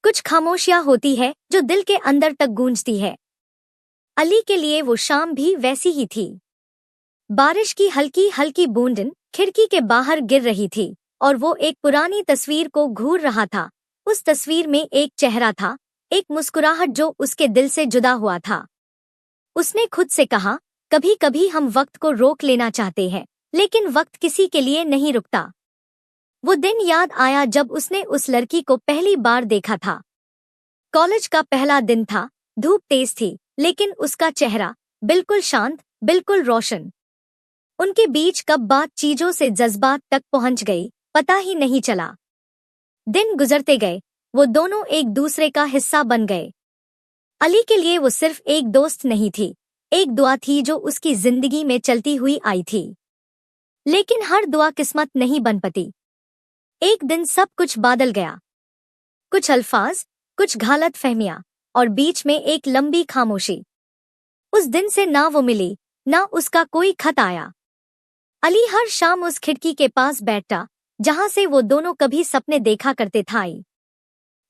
कुछ खामोशियां होती है जो दिल के अंदर तक गूंजती है। अली के लिए वो शाम भी वैसी ही थी। बारिश की हल्की हल्की बूंदें खिड़की के बाहर गिर रही थी और वो एक पुरानी तस्वीर को घूर रहा था। उस तस्वीर में एक चेहरा था, एक मुस्कुराहट जो उसके दिल से जुदा हुआ था। उसने खुद से कहा, कभी कभी हम वक्त को रोक लेना चाहते हैं, लेकिन वक्त किसी के लिए नहीं रुकता। वो दिन याद आया जब उसने उस लड़की को पहली बार देखा था। कॉलेज का पहला दिन था, धूप तेज थी, लेकिन उसका चेहरा बिल्कुल शांत, बिल्कुल रोशन। उनके बीच कब बात चीजों से जज्बात तक पहुंच गई, पता ही नहीं चला। दिन गुजरते गए, वो दोनों एक दूसरे का हिस्सा बन गए। अली के लिए वो सिर्फ एक दोस्त नहीं थी, एक दुआ थी जो उसकी जिंदगी में चलती हुई आई थी। लेकिन हर दुआ किस्मत नहीं बन पाती। एक दिन सब कुछ बदल गया। कुछ अल्फाज, कुछ गलत फहमियां और बीच में एक लंबी खामोशी। उस दिन से ना वो मिली, ना उसका कोई खत आया। अली हर शाम उस खिड़की के पास बैठा जहां से वो दोनों कभी सपने देखा करते थे।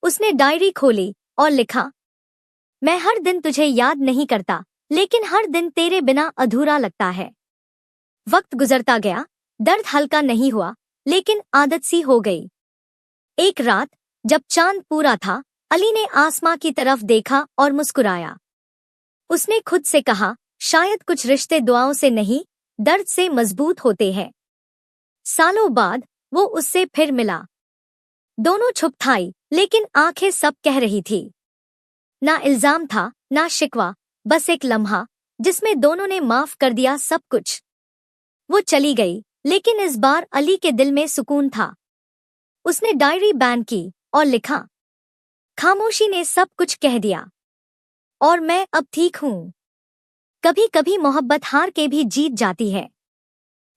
उसने डायरी खोली और लिखा, मैं हर दिन तुझे याद नहीं करता, लेकिन हर दिन तेरे बिना अधूरा लगता है। वक्त गुजरता गया, दर्द हल्का नहीं हुआ, लेकिन आदत सी हो गई। एक रात जब चांद पूरा था, अली ने आसमां की तरफ देखा और मुस्कुराया। उसने खुद से कहा, शायद कुछ रिश्ते दुआओं से नहीं, दर्द से मजबूत होते हैं। सालों बाद वो उससे फिर मिला। दोनों चुप थे, लेकिन आंखें सब कह रही थी। ना इल्जाम था, ना शिकवा, बस एक लम्हा जिसमें दोनों ने माफ कर दिया सब कुछ। वो चली गई, लेकिन इस बार अली के दिल में सुकून था। उसने डायरी बैन की और लिखा, खामोशी ने सब कुछ कह दिया और मैं अब ठीक हूं। कभी कभी मोहब्बत हार के भी जीत जाती है,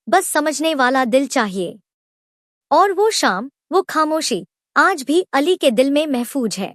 बस समझने वाला दिल चाहिए। और वो शाम, वो खामोशी आज भी अली के दिल में महफूज है।